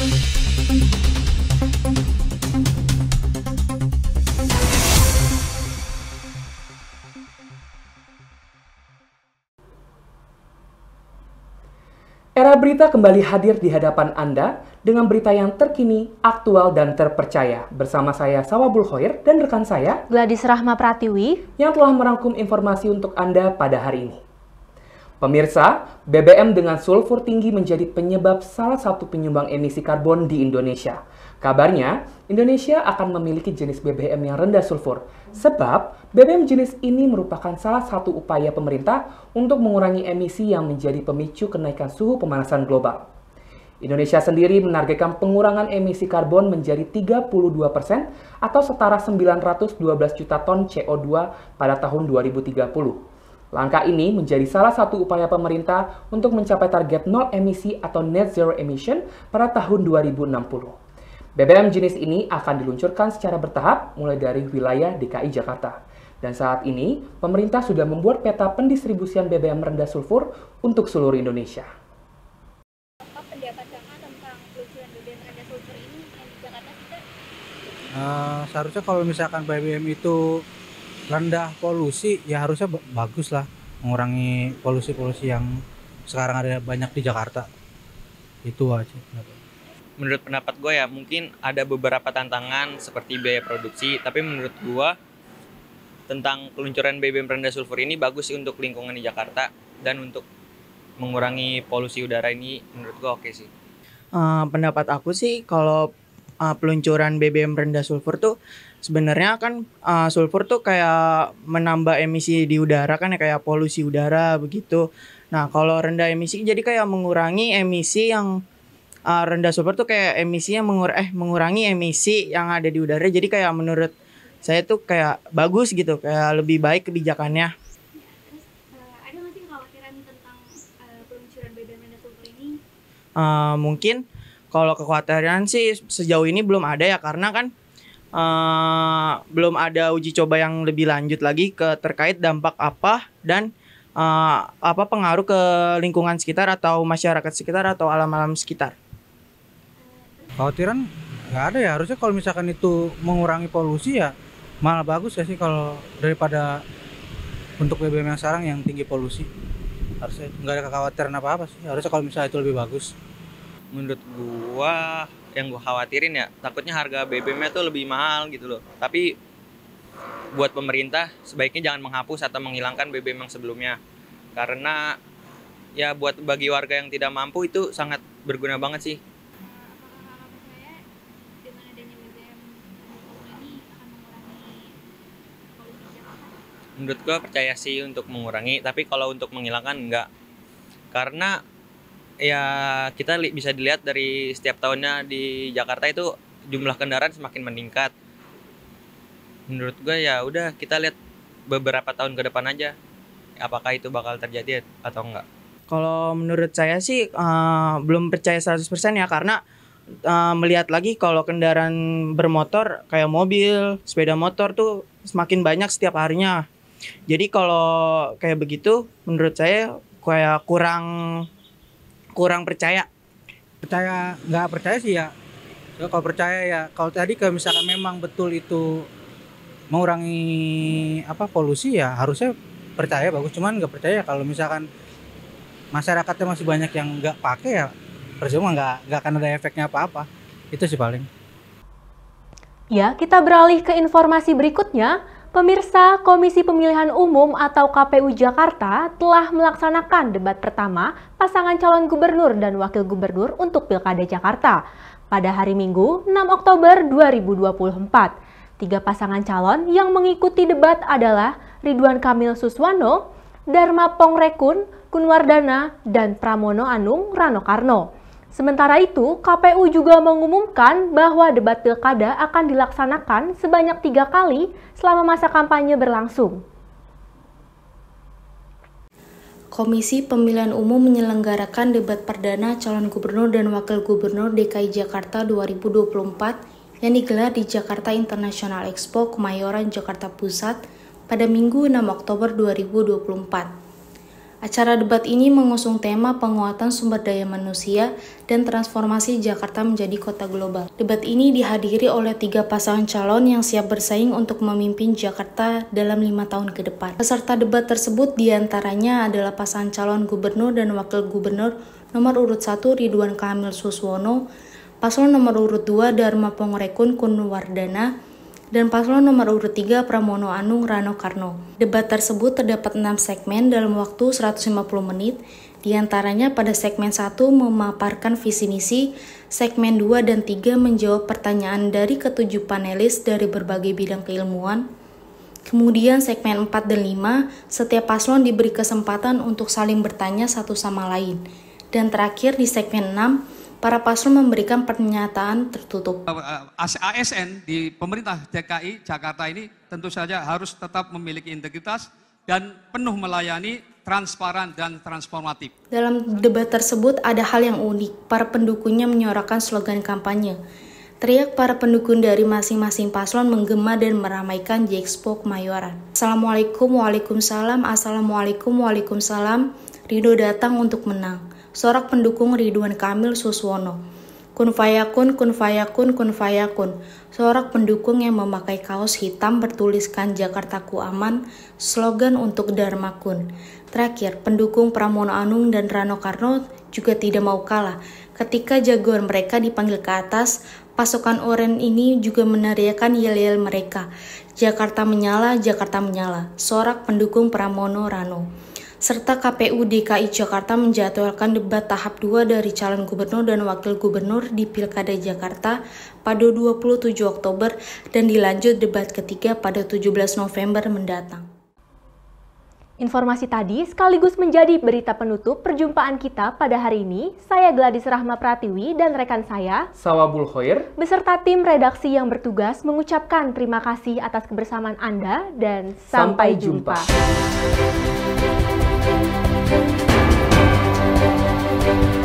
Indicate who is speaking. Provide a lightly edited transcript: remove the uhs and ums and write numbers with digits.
Speaker 1: Era Berita kembali hadir di hadapan Anda dengan berita yang terkini, aktual, dan terpercaya. Bersama saya Sawabul Khoir dan rekan saya
Speaker 2: Gladys Rahma Pratiwi
Speaker 1: yang telah merangkum informasi untuk Anda pada hari ini. Pemirsa, BBM dengan sulfur tinggi menjadi penyebab salah satu penyumbang emisi karbon di Indonesia. Kabarnya, Indonesia akan memiliki jenis BBM yang rendah sulfur, sebab BBM jenis ini merupakan salah satu upaya pemerintah untuk mengurangi emisi yang menjadi pemicu kenaikan suhu pemanasan global. Indonesia sendiri menargetkan pengurangan emisi karbon menjadi 32% atau setara 912 juta ton CO2 pada tahun 2030. Langkah ini menjadi salah satu upaya pemerintah untuk mencapai target nol emisi atau net zero emission pada tahun 2060. BBM jenis ini akan diluncurkan secara bertahap mulai dari wilayah DKI Jakarta. Dan saat ini, pemerintah sudah membuat peta pendistribusian BBM rendah sulfur untuk seluruh Indonesia.
Speaker 3: Apa pendapat Kakak tentang peluncuran BBM rendah sulfur ini yang di Jakarta kita?
Speaker 4: Seharusnya kalau misalkan BBM itu rendah polusi, ya harusnya bagus lah, mengurangi polusi-polusi yang sekarang ada banyak di Jakarta. Itu aja.
Speaker 5: Menurut pendapat gue ya, mungkin ada beberapa tantangan seperti biaya produksi, tapi menurut gue tentang peluncuran BBM rendah sulfur ini bagus sih untuk lingkungan di Jakarta dan untuk mengurangi polusi udara ini menurut gue oke sih.
Speaker 6: Pendapat aku sih kalau peluncuran BBM rendah sulfur tuh sebenarnya kan sulfur tuh kayak menambah emisi di udara kan ya, kayak polusi udara begitu. Nah kalau rendah emisi jadi kayak mengurangi emisi yang rendah sulfur tuh kayak emisinya mengurangi emisi yang ada di udara. Jadi kayak menurut saya tuh kayak bagus gitu, kayak lebih baik kebijakannya.
Speaker 3: Terus ada nggak sih kekhawatiran tentang peluncuran BBM rendah sulfur ini?
Speaker 6: Mungkin kalau kekhawatiran sih sejauh ini belum ada ya, karena kan belum ada uji coba yang lebih lanjut lagi terkait dampak apa dan apa pengaruh ke lingkungan sekitar atau masyarakat sekitar atau alam-alam sekitar.
Speaker 4: Kekhawatiran nggak ada ya, harusnya kalau misalkan itu mengurangi polusi ya malah bagus ya sih, kalau daripada untuk BBM yang sekarang yang tinggi polusi. Harusnya nggak ada kekhawatiran apa-apa sih, harusnya kalau misalnya itu lebih bagus.
Speaker 5: Menurut gua yang gua khawatirin ya takutnya harga BBM-nya tuh lebih mahal gitu loh. Tapi buat pemerintah sebaiknya jangan menghapus atau menghilangkan BBM yang sebelumnya. Karena ya bagi warga yang tidak mampu itu sangat berguna banget sih.
Speaker 3: Apakah Kakak percaya dengan adanya BBM rendah sulfur ini akan mengurangi polusi Jakarta?
Speaker 5: Menurut gua percaya sih untuk mengurangi, tapi kalau untuk menghilangkan enggak. Karena ya kita bisa dilihat dari setiap tahunnya di Jakarta itu jumlah kendaraan semakin meningkat. Menurut gue ya udah kita lihat beberapa tahun ke depan aja apakah itu bakal terjadi atau enggak.
Speaker 6: Kalau menurut saya sih belum percaya 100% ya, karena melihat lagi kalau kendaraan bermotor kayak mobil, sepeda motor tuh semakin banyak setiap harinya. Jadi kalau kayak begitu menurut saya kayak kurang percaya.
Speaker 4: Nggak percaya sih ya. So, kalau percaya ya, kalau tadi kalau misalkan memang betul itu mengurangi polusi ya harusnya percaya bagus. Cuman nggak percaya kalau misalkan masyarakatnya masih banyak yang nggak pakai ya percuma, nggak akan ada efeknya apa-apa. Itu sih paling.
Speaker 2: Ya, kita beralih ke informasi berikutnya. Pemirsa, Komisi Pemilihan Umum atau KPU Jakarta telah melaksanakan debat pertama pasangan calon gubernur dan wakil gubernur untuk Pilkada Jakarta pada hari Minggu 6 Oktober 2024. 3 pasangan calon yang mengikuti debat adalah Ridwan Kamil Suswono, Dharma Pongrekun, Kunwardana, dan Pramono Anung Rano Karno. Sementara itu, KPU juga mengumumkan bahwa debat pilkada akan dilaksanakan sebanyak 3 kali selama masa kampanye berlangsung.
Speaker 7: Komisi Pemilihan Umum menyelenggarakan debat perdana calon gubernur dan wakil gubernur DKI Jakarta 2024 yang digelar di Jakarta International Expo, Kemayoran, Jakarta Pusat pada Minggu 6 Oktober 2024. Acara debat ini mengusung tema penguatan sumber daya manusia dan transformasi Jakarta menjadi kota global. Debat ini dihadiri oleh 3 pasangan calon yang siap bersaing untuk memimpin Jakarta dalam 5 tahun ke depan. Peserta debat tersebut diantaranya adalah pasangan calon gubernur dan wakil gubernur nomor urut 1 Ridwan Kamil Suswono, paslon nomor urut 2 Dharma Pongrekun Kunwardana, dan paslon nomor urut 3 Pramono Anung Rano Karno. Debat tersebut terdapat 6 segmen dalam waktu 150 menit, diantaranya pada segmen 1 memaparkan visi misi, segmen 2 dan 3 menjawab pertanyaan dari ke-7 panelis dari berbagai bidang keilmuan. Kemudian segmen 4 dan 5, setiap paslon diberi kesempatan untuk saling bertanya satu sama lain. Dan terakhir di segmen 6, para paslon memberikan pernyataan tertutup.
Speaker 8: ASN di pemerintah DKI Jakarta ini tentu saja harus tetap memiliki integritas dan penuh melayani, transparan dan transformatif.
Speaker 7: Dalam debat tersebut ada hal yang unik. Para pendukungnya menyuarakan slogan kampanye. Teriak para pendukung dari masing-masing paslon menggema dan meramaikan J-Expo Kemayoran. Assalamualaikum, waalaikumsalam, assalamualaikum, waalaikumsalam. Ridho datang untuk menang. Sorak pendukung Ridwan Kamil Suswono. Kun fayakun, kun fayakun, kun fayakun. Sorak pendukung yang memakai kaos hitam bertuliskan Jakartaku aman, slogan untuk Dharma Kun. Terakhir, pendukung Pramono Anung dan Rano Karno juga tidak mau kalah. Ketika jagoan mereka dipanggil ke atas, pasukan oranye ini juga meneriakan yel-yel mereka. Jakarta menyala, Jakarta menyala. Sorak pendukung Pramono Rano. Serta KPU DKI Jakarta menjadwalkan debat tahap 2 dari calon gubernur dan wakil gubernur di Pilkada Jakarta pada 27 Oktober dan dilanjut debat ketiga pada 17 November mendatang.
Speaker 2: Informasi tadi sekaligus menjadi berita penutup perjumpaan kita pada hari ini. Saya Gladys Rahma Pratiwi dan rekan saya,
Speaker 1: Sawabul Khoir,
Speaker 2: beserta tim redaksi yang bertugas mengucapkan terima kasih atas kebersamaan Anda dan sampai jumpa.
Speaker 1: Thank you.